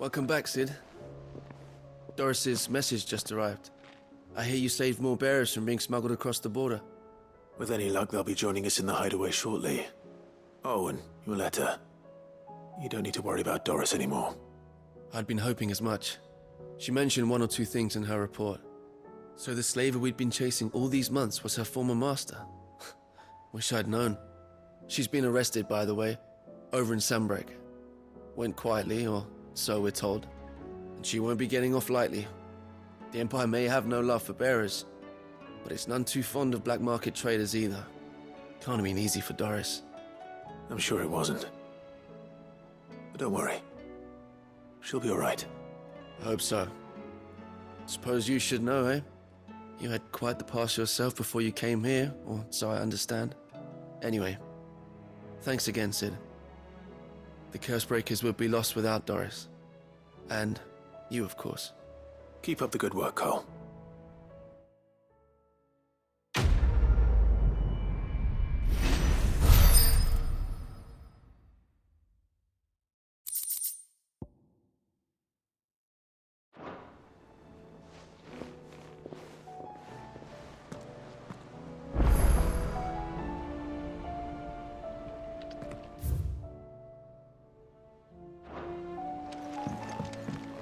Welcome back, Sid. Doris's message just arrived. I hear you saved more bearers from being smuggled across the border. With any luck, they'll be joining us in the hideaway shortly. Oh, and your letter. You don't need to worry about Doris anymore. I'd been hoping as much. She mentioned one or two things in her report. So the slaver we'd been chasing all these months was her former master. Wish I'd known. She's been arrested, by the way, over in Sunbreak. Went quietly, or so we're told. And she won't be getting off lightly. The Empire may have no love for bearers, but it's none too fond of black market traders either. Can't have been easy for Doris. I'm sure it wasn't. But don't worry. She'll be all right. I hope so. Suppose you should know, eh? You had quite the past yourself before you came here, or so I understand. Anyway, thanks again, Sid. The Cursebreakers would be lost without Doris. And you, of course. Keep up the good work, Cole.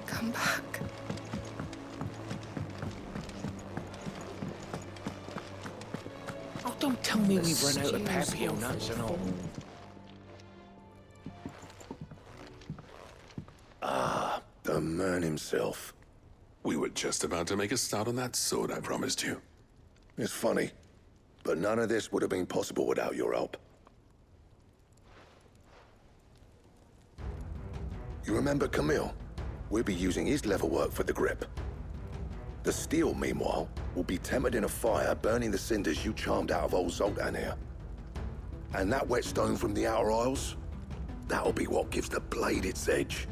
Come back. Oh, don't tell me we've run out of papio nuts and all. The man himself. We were just about to make a start on that sword I promised you. It's funny, but none of this would have been possible without your help. You remember Camille? We'll be using his leather work for the grip. The steel, meanwhile, will be tempered in a fire, burning the cinders you charmed out of old Zoltan here. And that whetstone from the Outer Isles, that'll be what gives the blade its edge.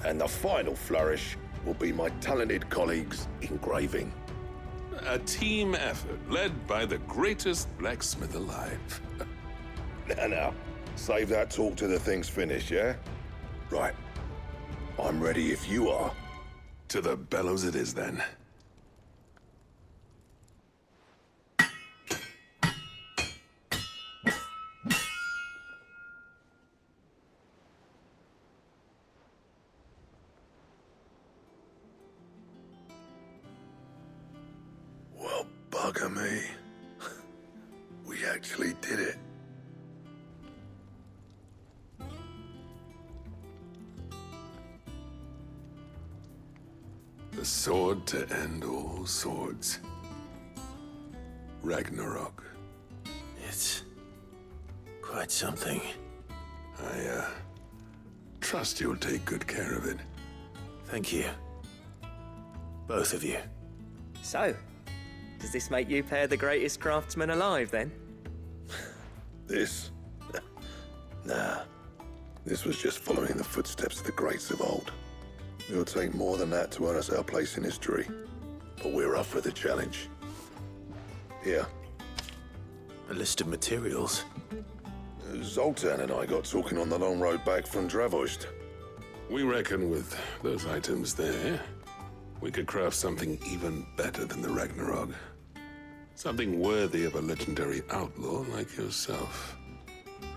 And the final flourish will be my talented colleagues' engraving. A team effort led by the greatest blacksmith alive. Now, save that talk till the thing's finished, yeah? Right. I'm ready if you are. To the bellows it is then. Well, bugger me. We actually did it. The sword to end all swords. Ragnarok. It's quite something. I, trust you'll take good care of it. Thank you. Both of you. So, does this make you pair the greatest craftsmen alive, then? This? Nah. This was just following the footsteps of the greats of old. It'll take more than that to earn us our place in history. But we're up for the challenge. Here. A list of materials. Zoltan and I got talking on the long road back from Dravoist. We reckon with those items there, we could craft something even better than the Ragnarok. Something worthy of a legendary outlaw like yourself.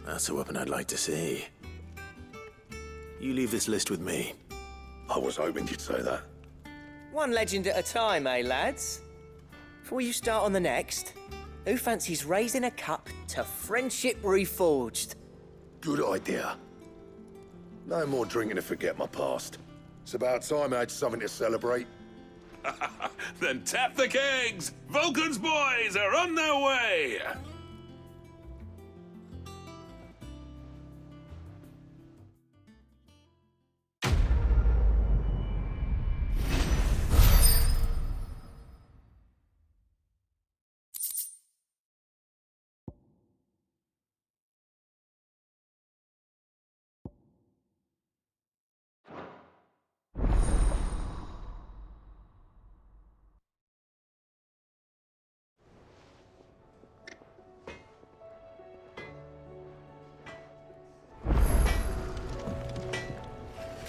That's a weapon I'd like to see. You leave this list with me. I was hoping you'd say that. One legend at a time, eh, lads? Before you start on the next, who fancies raising a cup to friendship reforged? Good idea. No more drinking to forget my past. It's about time I had something to celebrate. Then tap the kegs! Vulcan's boys are on their way!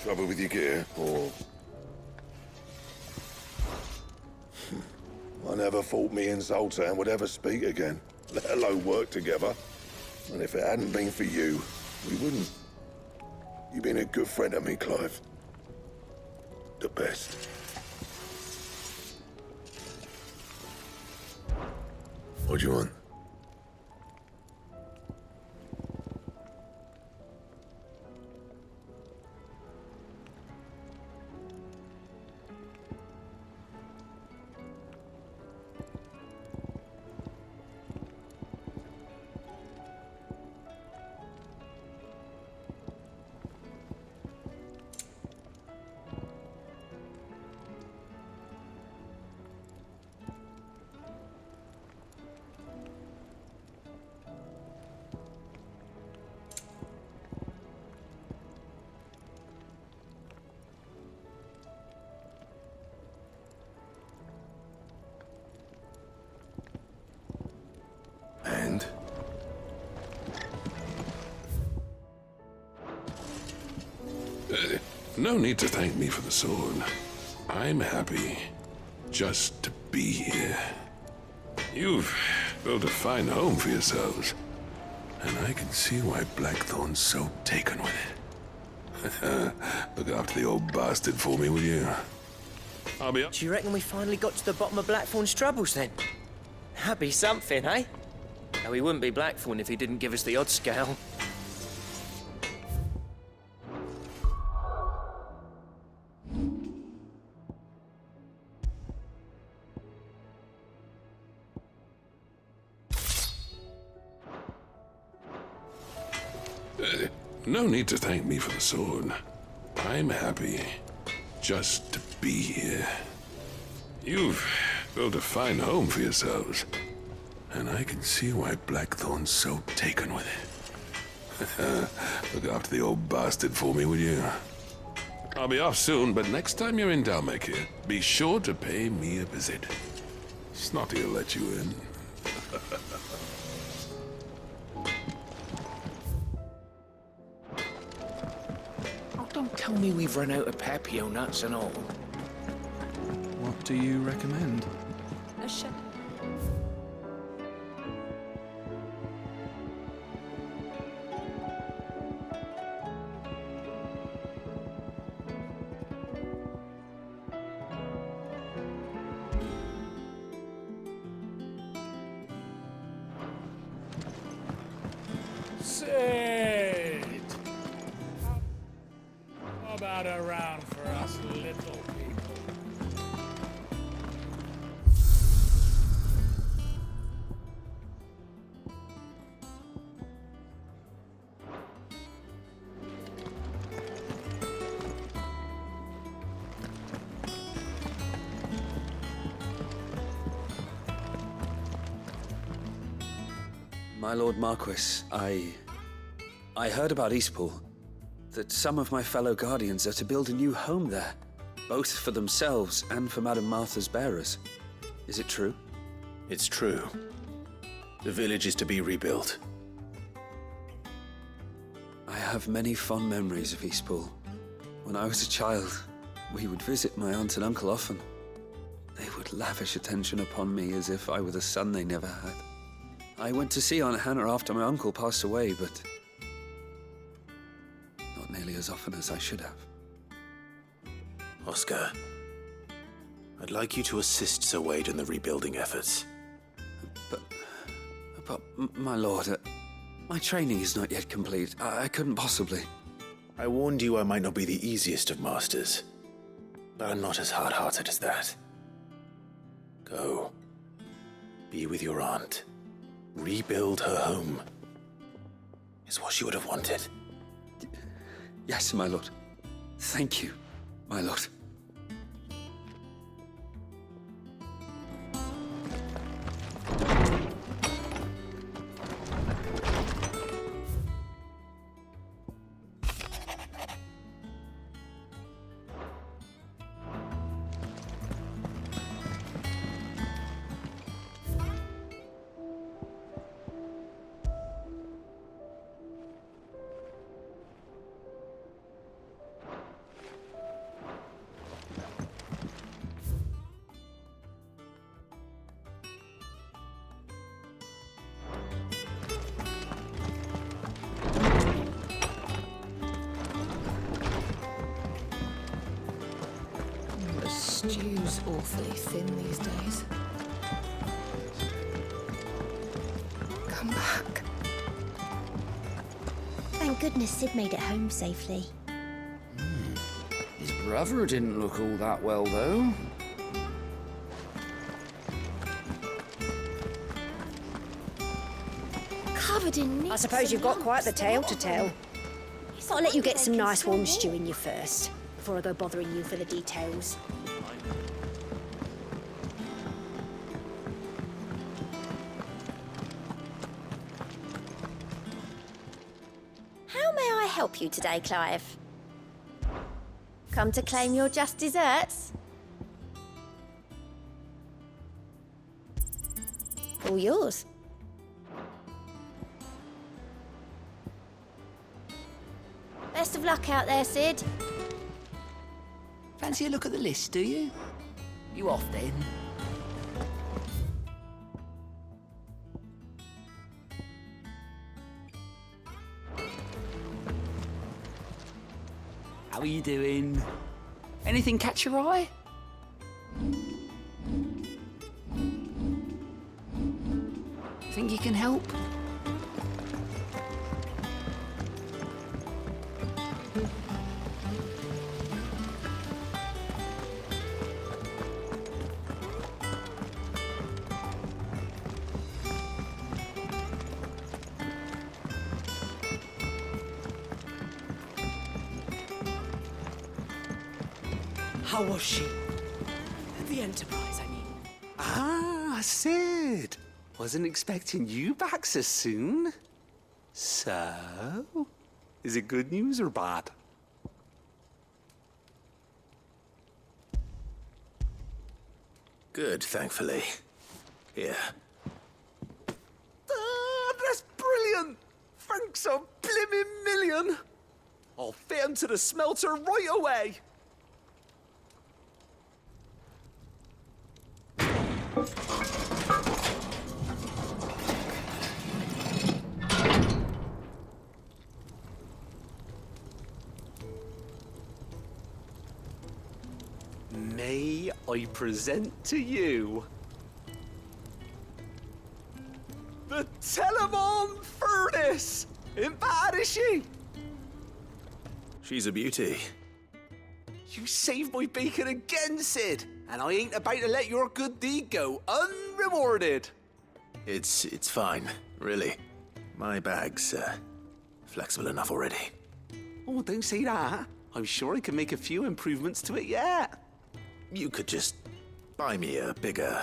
Trouble with your gear, or... I never thought me and Zoltan would ever speak again, let alone work together. And if it hadn't been for you, we wouldn't. You've been a good friend to me, Clive. The best. What do you want? And? No need to thank me for the sword. I'm happy just to be here. You've built a fine home for yourselves, and I can see why Blackthorn's so taken with it. Look after the old bastard for me, will you? I'll be up. Do you reckon we finally got to the bottom of Blackthorn's troubles then? That'd be something, eh? No, he wouldn't be Blackthorn if he didn't give us the odd scale. No need to thank me for the sword. I'm happy just to be here. You've built a fine home for yourselves, and I can see why Blackthorn's so taken with it. Look after the old bastard for me, will you? I'll be off soon, but next time you're in Dalmekir, be sure to pay me a visit. Snotty will let you in. Oh, don't tell me we've run out of papio nuts and all. What do you recommend? A shepherd. Sid! How about a round for us little people? My Lord Marquis, I heard about Eastpool. That some of my fellow Guardians are to build a new home there, both for themselves and for Madame Martha's bearers. Is it true? It's true. The village is to be rebuilt. I have many fond memories of Eastpool. When I was a child, we would visit my aunt and uncle often. They would lavish attention upon me as if I were the son they never had. I went to see Aunt Hannah after my uncle passed away, but not nearly as often as I should have. Oscar, I'd like you to assist Sir Wade in the rebuilding efforts. But my lord, my training is not yet complete. I couldn't possibly. I warned you I might not be the easiest of masters, but I'm not as hard-hearted as that. Go. Be with your aunt. Rebuild her home. Is what she would have wanted. Yes, my lord. Thank you, my lord. Stew's awfully thin these days. Come back. Thank goodness Sid made it home safely. His brother didn't look all that well, though. Covered in I suppose you've got quite the tale to tell. Thought I'd let you get some nice warm stew in you first, before I go bothering you for the details. How may I help you today, Clive? Come to claim your just desserts? All yours. Best of luck out there, Sid. Fancy a look at the list, do you? You off then? How are you doing? Anything catch your eye? Think you can help? How was she? The Enterprise, I mean. Ah, Sid. Wasn't expecting you back so soon. So, is it good news or bad? Good, thankfully. Here. Ah, that's brilliant. Thanks a blimmin' million. I'll fit 'em to the smelter right away. May I present to you the Telemon Furnace? Ain't bad, is she? She's a beauty. You saved my bacon again, Sid, and I ain't about to let your good deed go unrewarded. It's fine, really. My bag's flexible enough already. Oh, don't say that. I'm sure I can make a few improvements to it yet. You could just buy me a bigger...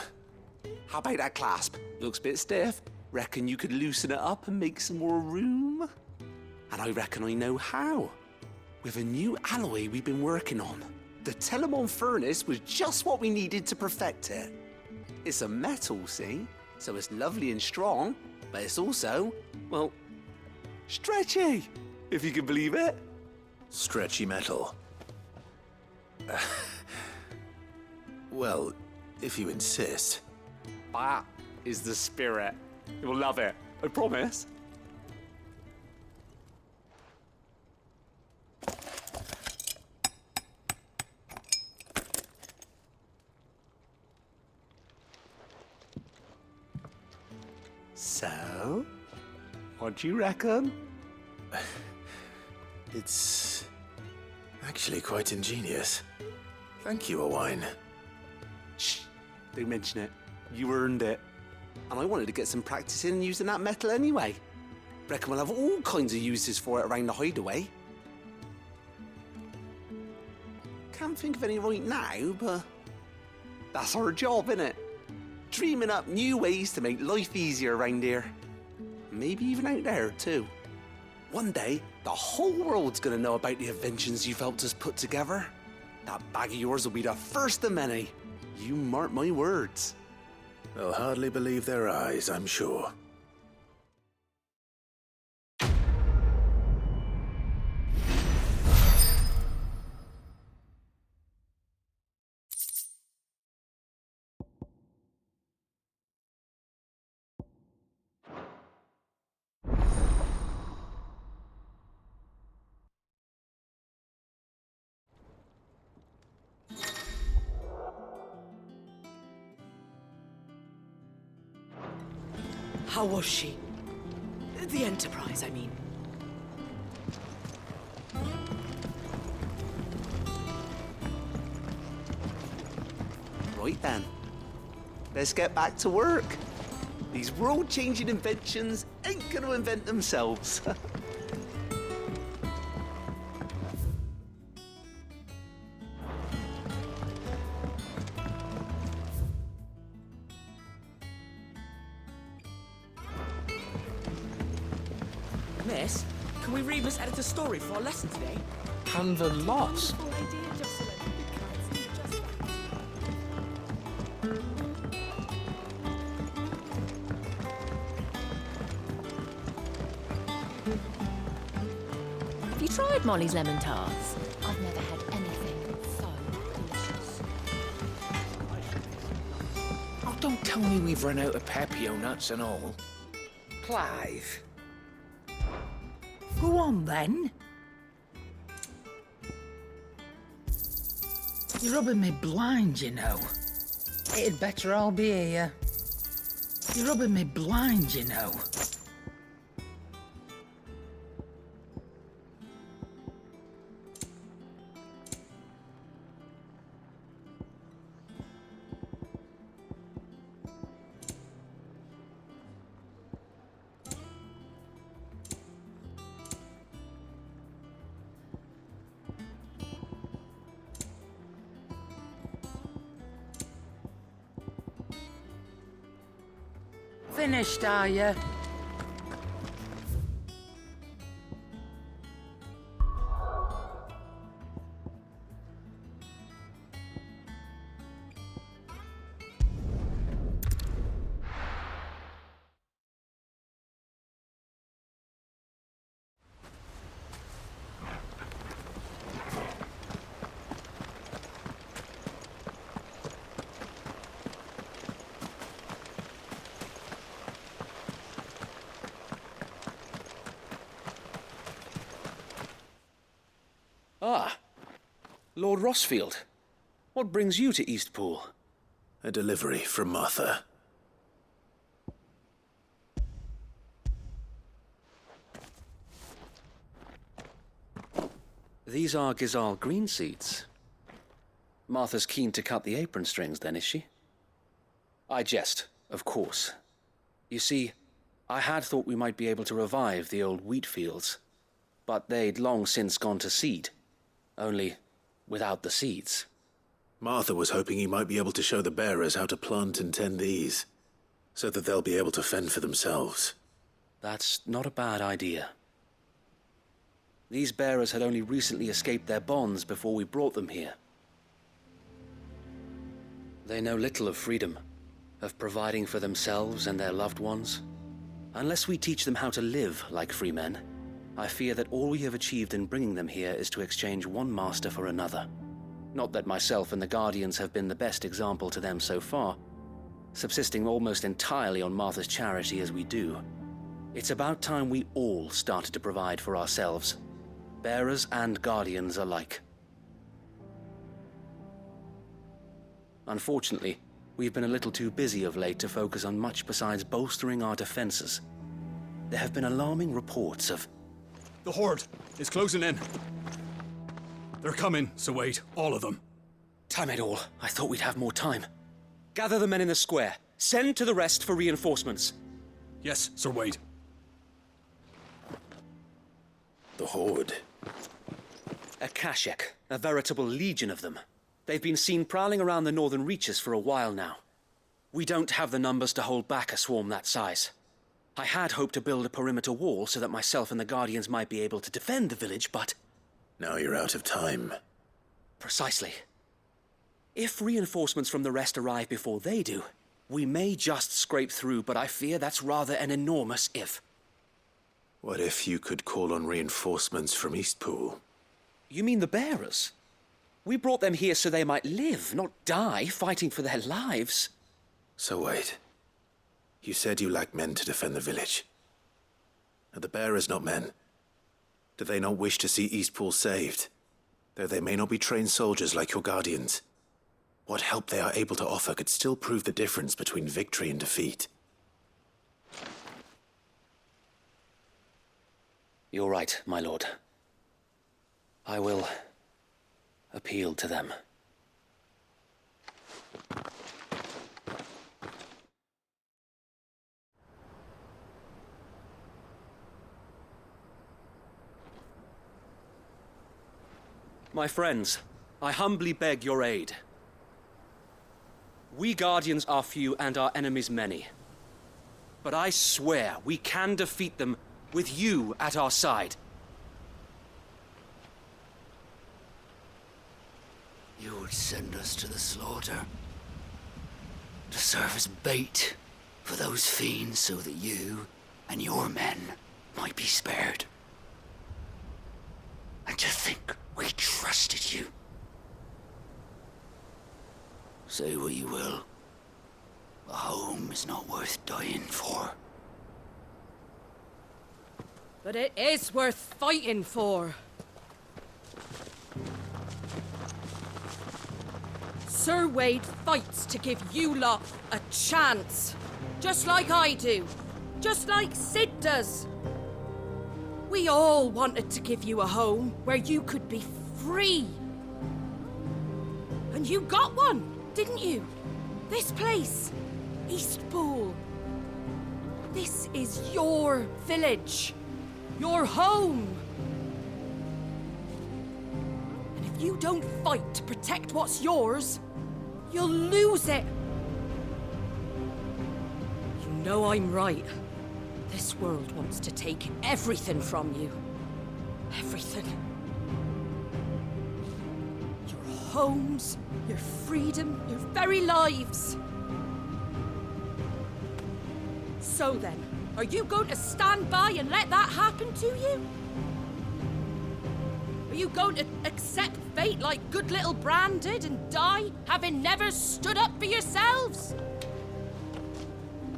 How about that clasp? Looks a bit stiff. Reckon you could loosen it up and make some more room? And I reckon I know how. With a new alloy we've been working on. The Telemon Furnace was just what we needed to perfect it. It's a metal, see? So it's lovely and strong, but it's also, well, stretchy, if you can believe it. Stretchy metal. Well, if you insist. That is the spirit. You'll love it, I promise. So, what do you reckon? It's actually quite ingenious. Thank you, Owain. Shh, don't mention it. You earned it. And I wanted to get some practice in using that metal anyway. Reckon we'll have all kinds of uses for it around the hideaway. Can't think of any right now, but that's our job, innit? Dreaming up new ways to make life easier around here. Maybe even out there, too. One day, the whole world's gonna know about the inventions you've helped us put together. That bag of yours will be the first of many. You mark my words. They'll hardly believe their eyes, I'm sure. How was she? The Enterprise, I mean. Right then. Let's get back to work. These world-changing inventions ain't gonna invent themselves. Miss, can we read Miss Editor's story for our lesson today? Canva lost. Have you tried Molly's lemon tarts? I've never had anything so delicious. Oh, don't tell me we've run out of Pepio nuts and all. Clive. Go on, then. You're rubbing me blind, you know. It'd better I'll be here. You're rubbing me blind, you know. Finished, are you? Ah, Lord Rossfield. What brings you to Eastpool? A delivery from Martha. These are Gizal green seeds. Martha's keen to cut the apron strings, then, is she? I jest, of course. You see, I had thought we might be able to revive the old wheat fields, but they'd long since gone to seed. Only without the seeds. Martha was hoping he might be able to show the bearers how to plant and tend these, so that they'll be able to fend for themselves. That's not a bad idea. These bearers had only recently escaped their bonds before we brought them here. They know little of freedom, of providing for themselves and their loved ones. Unless we teach them how to live like free men, I fear that all we have achieved in bringing them here is to exchange one master for another. Not that myself and the Guardians have been the best example to them so far, subsisting almost entirely on Martha's charity as we do. It's about time we all started to provide for ourselves, bearers and Guardians alike. Unfortunately, we've been a little too busy of late to focus on much besides bolstering our defenses. There have been alarming reports of... The Horde is closing in. They're coming, so wait, all of them. Damn it all, I thought we'd have more time. Gather the men in the square. Send to the rest for reinforcements. Yes, Sir Wade. The Horde? A Kashek, a veritable legion of them. They've been seen prowling around the northern reaches for a while now. We don't have the numbers to hold back a swarm that size. I had hoped to build a perimeter wall so that myself and the Guardians might be able to defend the village, but... Now you're out of time. Precisely. If reinforcements from the rest arrive before they do, we may just scrape through, but I fear that's rather an enormous if. What if you could call on reinforcements from Eastpool? You mean the bearers? We brought them here so they might live, not die fighting for their lives. So wait. You said you lack men to defend the village. Are the bearers not men? Do they not wish to see Eastpool saved? Though they may not be trained soldiers like your Guardians. What help they are able to offer could still prove the difference between victory and defeat. You're right, my lord. I will appeal to them. My friends, I humbly beg your aid. We Guardians are few and our enemies many. But I swear we can defeat them with you at our side. You would send us to the slaughter, to serve as bait for those fiends so that you and your men might be spared. And to think we trusted you. Say what you will, a home is not worth dying for. But it is worth fighting for. Sir Wade fights to give you lot a chance. Just like I do. Just like Sid does. We all wanted to give you a home where you could be free. And you got one, didn't you? This place, Eastpool. This is your village. Your home. And if you don't fight to protect what's yours, you'll lose it. You know I'm right. This world wants to take everything from you. Everything. Your homes, your freedom, your very lives. So then, are you going to stand by and let that happen to you? Are you going to accept fate like good little Bran did and die, having never stood up for yourselves?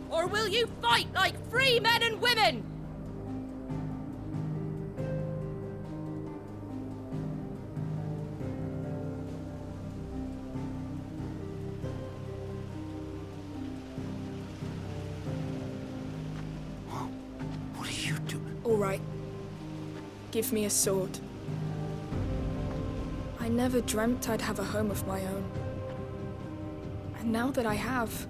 Or will you fight like free men and women? What are you doing? All right. Give me a sword. I never dreamt I'd have a home of my own. And now that I have,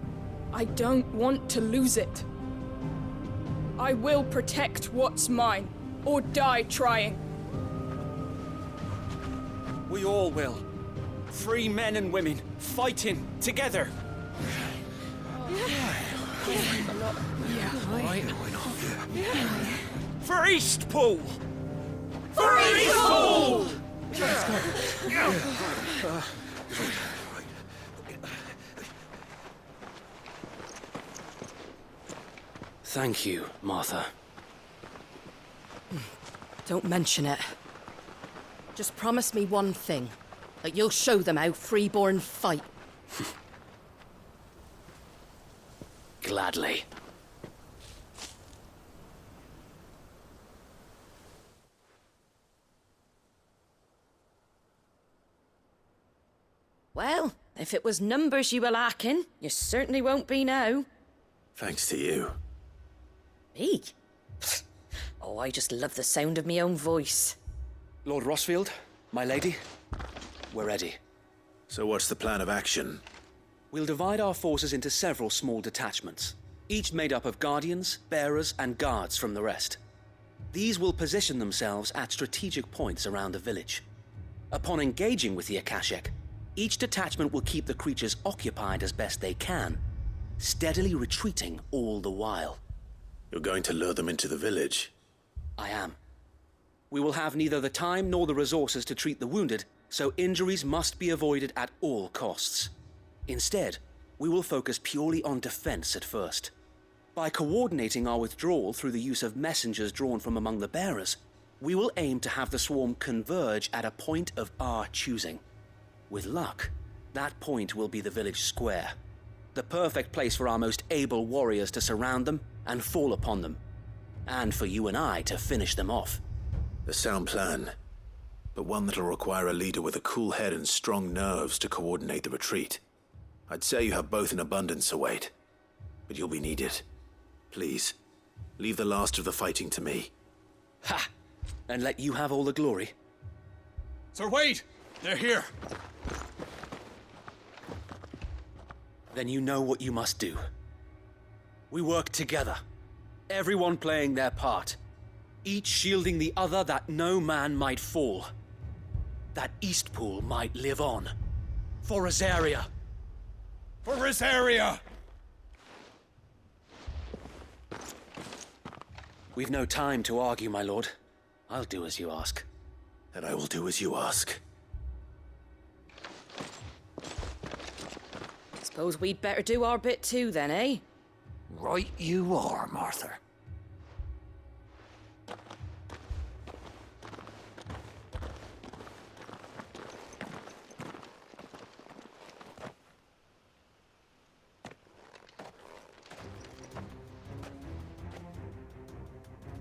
I don't want to lose it. I will protect what's mine, or die trying. We all will. Free men and women, fighting together. For Eastpool! For Eastpool! Let's go. Thank you, Martha. Don't mention it. Just promise me one thing. That you'll show them how freeborn fight. Gladly. Well, if it was numbers you were lacking, you certainly won't be now. Thanks to you. Me? Oh, I just love the sound of my own voice. Lord Rossfield, my lady, we're ready. So what's the plan of action? We'll divide our forces into several small detachments, each made up of guardians, bearers, and guards from the rest. These will position themselves at strategic points around the village. Upon engaging with the Akashic, each detachment will keep the creatures occupied as best they can, steadily retreating all the while. You're going to lure them into the village? I am. We will have neither the time nor the resources to treat the wounded, so injuries must be avoided at all costs. Instead, we will focus purely on defense at first. By coordinating our withdrawal through the use of messengers drawn from among the bearers, we will aim to have the swarm converge at a point of our choosing. With luck, that point will be the village square, the perfect place for our most able warriors to surround them and fall upon them, and for you and I to finish them off. A sound plan, but one that'll require a leader with a cool head and strong nerves to coordinate the retreat. I'd say you have both in abundance, Await, but you'll be needed. Please, leave the last of the fighting to me. Ha! and let you have all the glory? Sir Wade! They're here! Then you know what you must do. We work together, everyone playing their part, each shielding the other that no man might fall, that Eastpool might live on. For Rosaria! For Rosaria! We've no time to argue, my lord. I'll do as you ask. And I will do as you ask. Suppose we'd better do our bit too, then, eh? Right you are, Martha.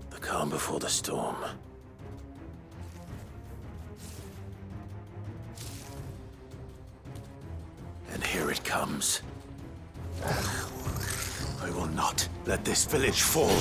The calm before the storm. And here it comes. I will not let this village fall.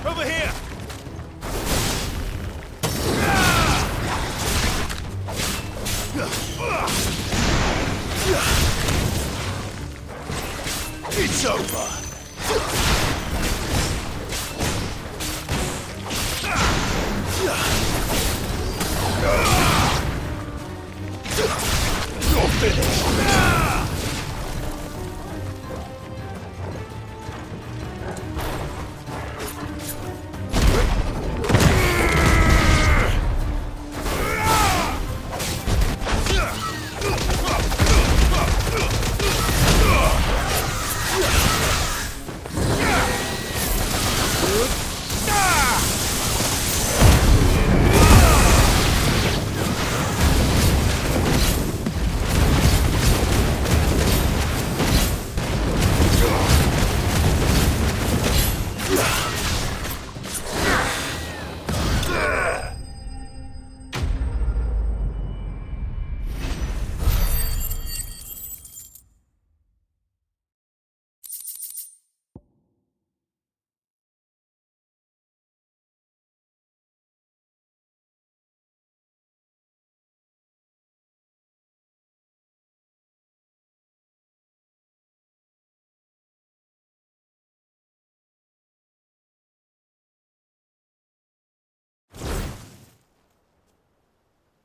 Over here! It's over! You're finished!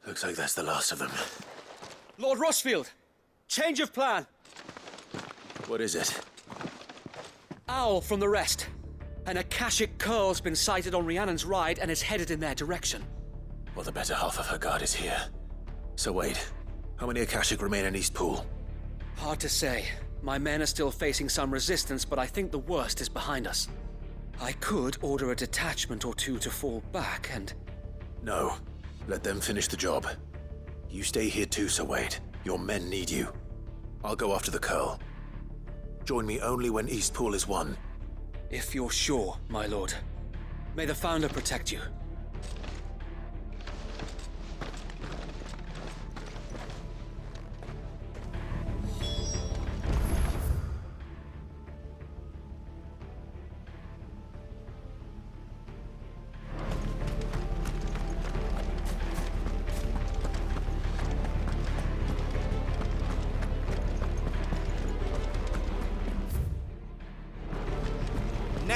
Looks like that's the last of them. Lord Rossfield! Change of plan! What is it? Owl from the rest. An Akashic curl's been sighted on Rhiannon's ride and is headed in their direction. Well, the better half of her guard is here. So wait, how many Akashic remain in Eastpool? Hard to say. My men are still facing some resistance, but I think the worst is behind us. I could order a detachment or two to fall back and... No. Let them finish the job. You stay here too, Sir Wade. Your men need you. I'll go after the Curl. Join me only when Eastpool is won. If you're sure, my lord. May the Founder protect you.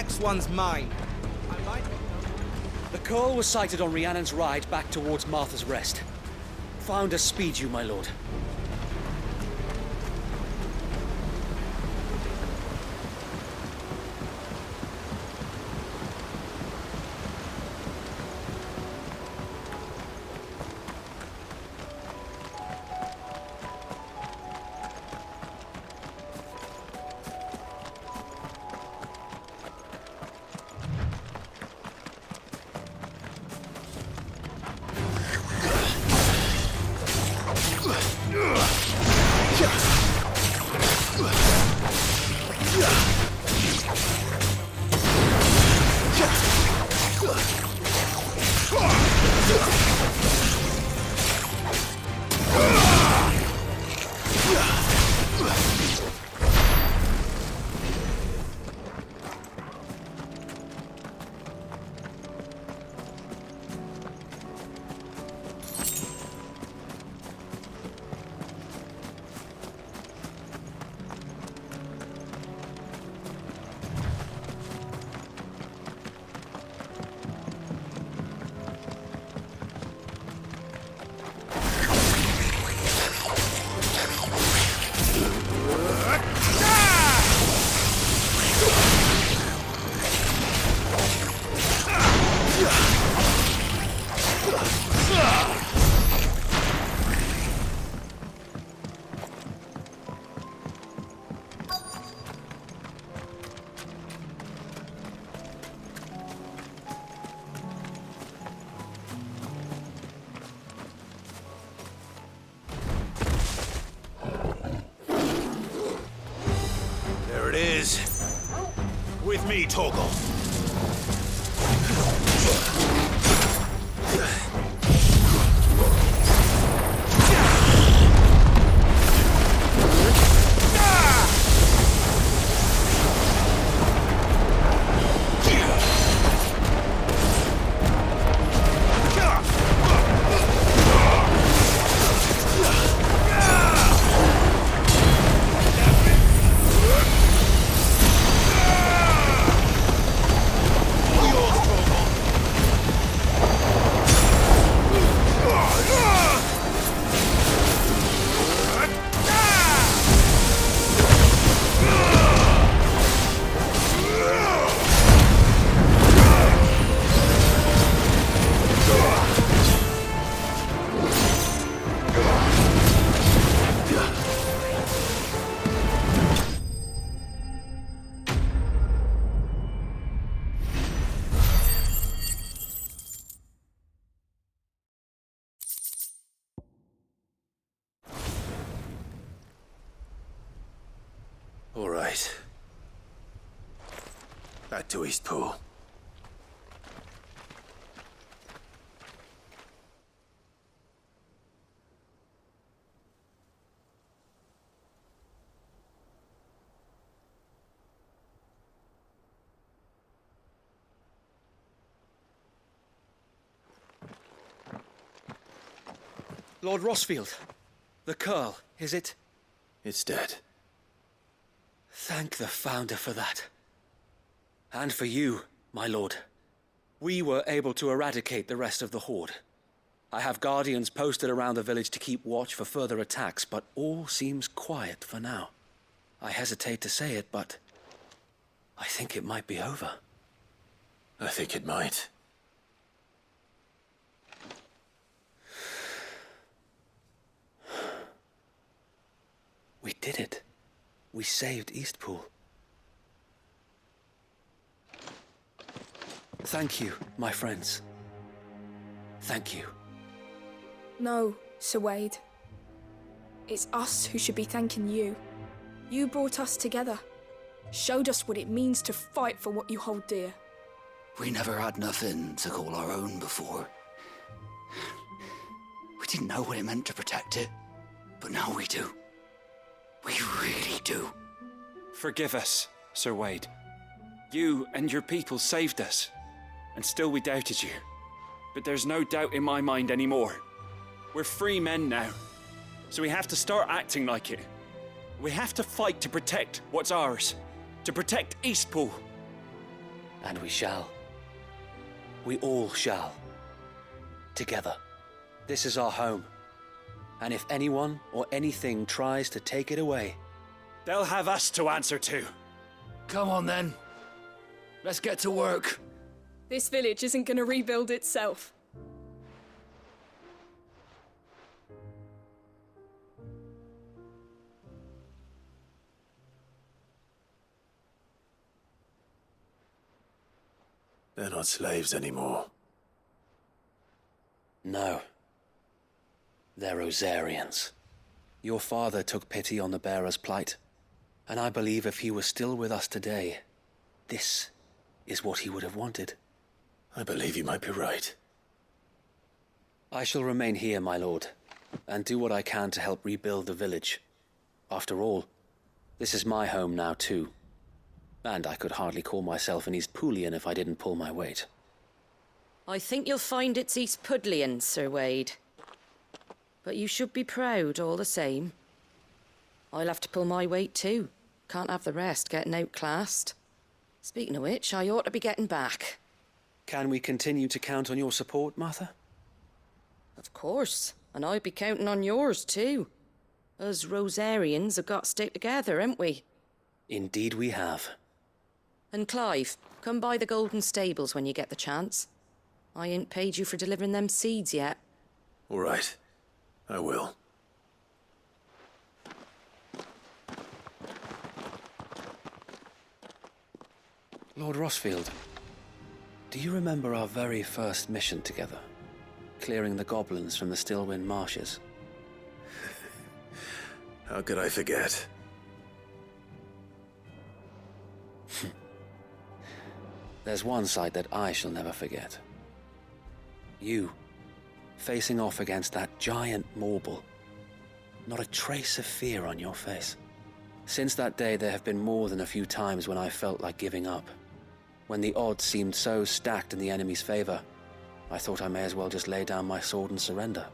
next one's mine. The call was sighted on Rhiannon's ride back towards Martha's Rest. Found us speed you, my lord. There it is. With me, Torgal. All right. Back to Eastpool. Lord Rossfield, the Curl, is it? It's dead. Thank the Founder for that. And for you, my lord. We were able to eradicate the rest of the Horde. I have guardians posted around the village to keep watch for further attacks, but all seems quiet for now. I hesitate to say it, but I think it might be over. I think it might. We did it. We saved Eastpool. Thank you, my friends. Thank you. No, Sir Wade. It's us who should be thanking you. You brought us together. Showed us what it means to fight for what you hold dear. We never had nothing to call our own before. We didn't know what it meant to protect it, but now we do. We really do. Forgive us, Sir Wade. You and your people saved us, and still we doubted you. But there's no doubt in my mind anymore. We're free men now, so we have to start acting like it. We have to fight to protect what's ours, to protect Eastpool. And we shall. We all shall. Together. This is our home. And if anyone or anything tries to take it away, they'll have us to answer to. Come on then. Let's get to work. This village isn't gonna rebuild itself. They're not slaves anymore. no. They're Rosarians. Your father took pity on the bearer's plight, and I believe if he was still with us today, this is what he would have wanted. I believe you might be right. I shall remain here, my lord, and do what I can to help rebuild the village. After all, this is my home now too, and I could hardly call myself an East Poolian if I didn't pull my weight. I think you'll find it's East Pudlian, Sir Wade. But you should be proud all the same. I'll have to pull my weight too. Can't have the rest getting outclassed. Speaking of which, I ought to be getting back. Can we continue to count on your support, Martha? Of course, and I'll be counting on yours too. Us Rosarians have got to stick together, haven't we? Indeed we have. And Clive, come by the Golden Stables when you get the chance. I ain't paid you for delivering them seeds yet. All right. I will. Lord Rossfield, do you remember our very first mission together? Clearing the goblins from the Stillwind marshes? How could I forget? There's one sight that I shall never forget. You, facing off against that giant Morble. Not a trace of fear on your face. Since that day, there have been more than a few times when I felt like giving up. When the odds seemed so stacked in the enemy's favor, I thought I may as well just lay down my sword and surrender.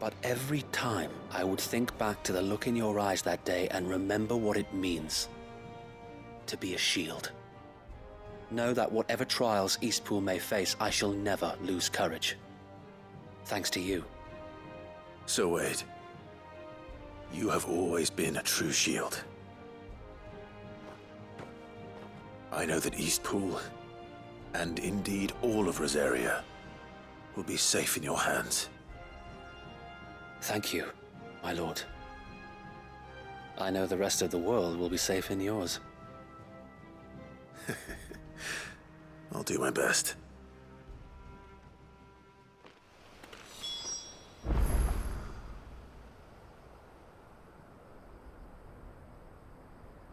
But every time, I would think back to the look in your eyes that day and remember what it means to be a shield. Know that whatever trials Eastpool may face, I shall never lose courage. Thanks to you. So Wade, you have always been a true shield. I know that Eastpool, and indeed all of Rosaria, will be safe in your hands. Thank you, my lord. I know the rest of the world will be safe in yours. I'll do my best.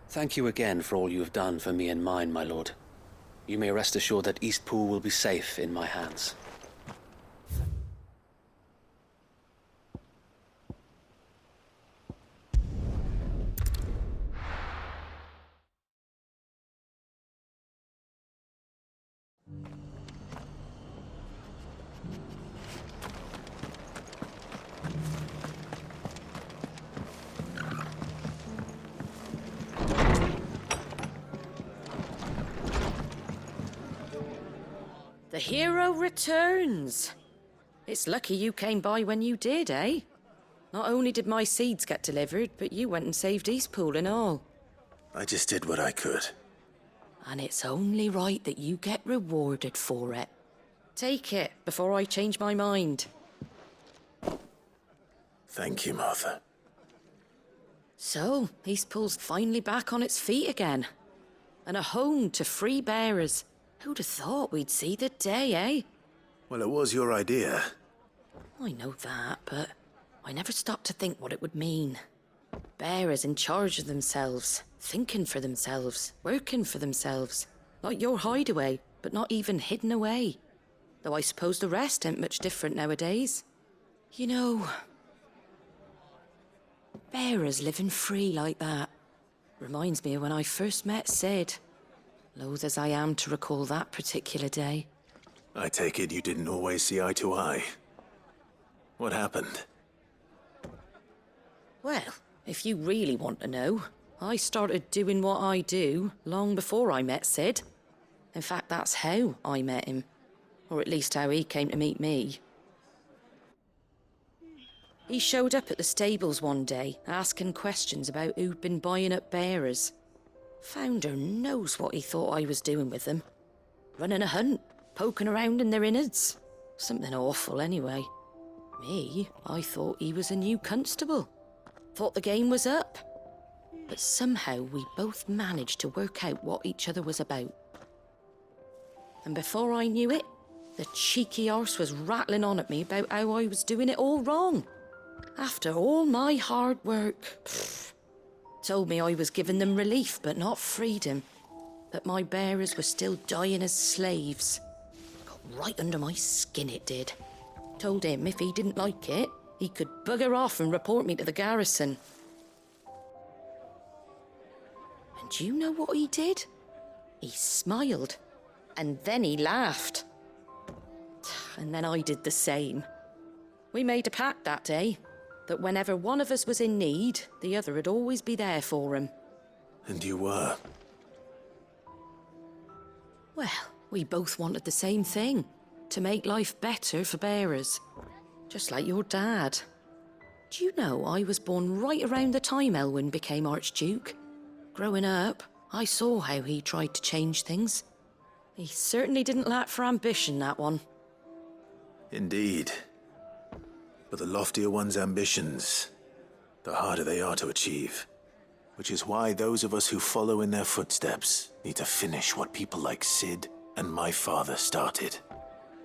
Thank you again for all you have done for me and mine, my lord. You may rest assured that Eastpool will be safe in my hands. The hero returns. It's lucky you came by when you did, eh? Not only did my seeds get delivered, but you went and saved Eastpool and all. I just did what I could. And it's only right that you get rewarded for it. Take it before I change my mind. Thank you, Martha. So, Eastpool's finally back on its feet again. And a home to free bearers. Who'd have thought we'd see the day, eh? Well, it was your idea. I know that, but I never stopped to think what it would mean. Bearers in charge of themselves, thinking for themselves, working for themselves. Like your hideaway, but not even hidden away. Though I suppose the rest ain't much different nowadays. You know, bearers living free like that reminds me of when I first met Sid. Loath as I am to recall that particular day. I take it you didn't always see eye to eye. What happened? Well, if you really want to know, I started doing what I do long before I met Sid. In fact, that's how I met him. Or at least how he came to meet me. He showed up at the stables one day, asking questions about who'd been buying up bearers. Founder knows what he thought I was doing with them. Running a hunt, poking around in their innards. Something awful, anyway. Me, I thought he was a new constable. Thought the game was up. But somehow we both managed to work out what each other was about. And before I knew it, the cheeky arse was rattling on at me about how I was doing it all wrong. After all my hard work. Told me I was giving them relief, but not freedom. That my bearers were still dying as slaves. Got right under my skin, it did. Told him if he didn't like it, he could bugger off and report me to the garrison. And do you know what he did? He smiled. And then he laughed. And then I did the same. We made a pact that day, that whenever one of us was in need, the other would always be there for him. And you were? Well, we both wanted the same thing. To make life better for bearers. Just like your dad. Do you know I was born right around the time Elwyn became Archduke? Growing up, I saw how he tried to change things. He certainly didn't lack for ambition, that one. Indeed. But the loftier one's ambitions, the harder they are to achieve. Which is why those of us who follow in their footsteps need to finish what people like Sid and my father started.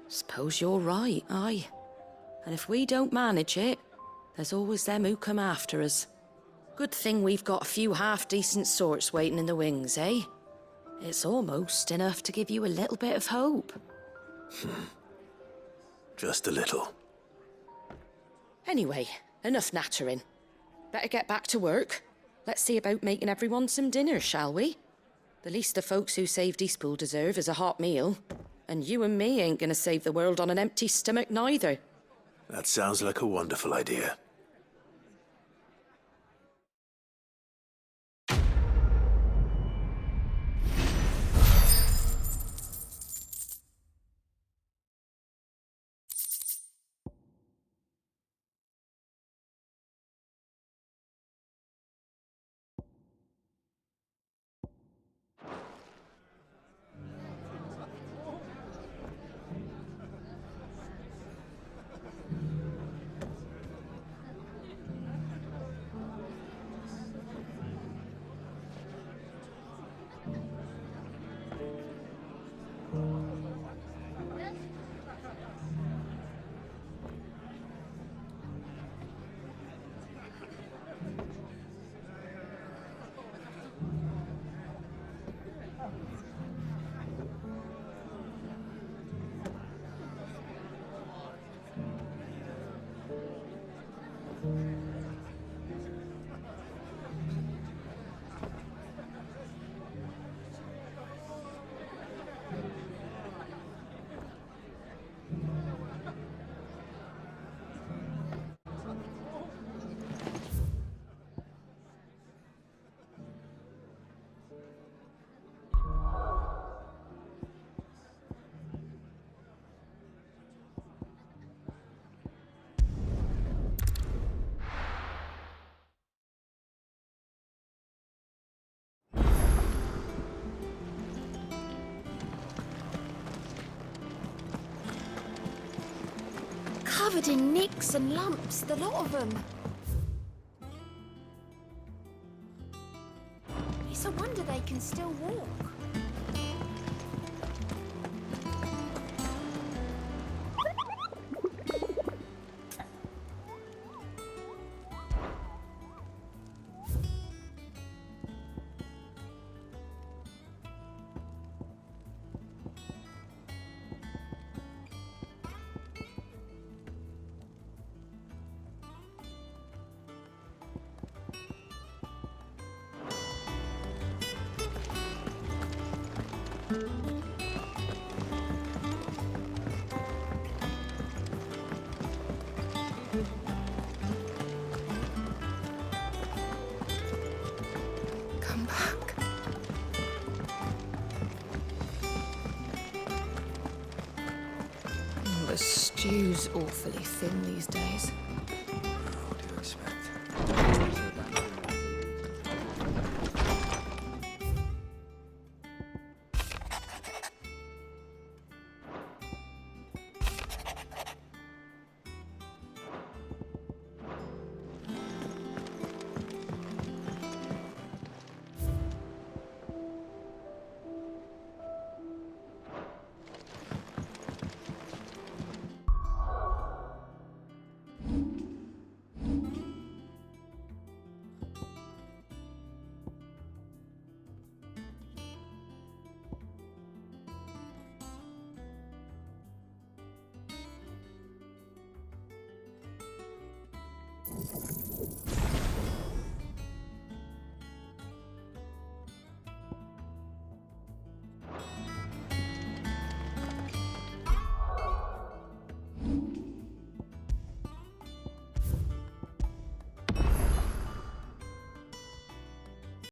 Suppose you're right, aye. And if we don't manage it, there's always them who come after us. Good thing we've got a few half-decent sorts waiting in the wings, eh? It's almost enough to give you a little bit of hope. Just a little. Anyway, enough nattering. Better get back to work. Let's see about making everyone some dinner, shall we? The least the folks who saved Eastpool deserve is a hot meal. And you and me ain't gonna save the world on an empty stomach neither. That sounds like a wonderful idea. Covered in nicks and lumps, the lot of them. It's a wonder they can still walk. The stew's awfully thin these days. What do you expect? you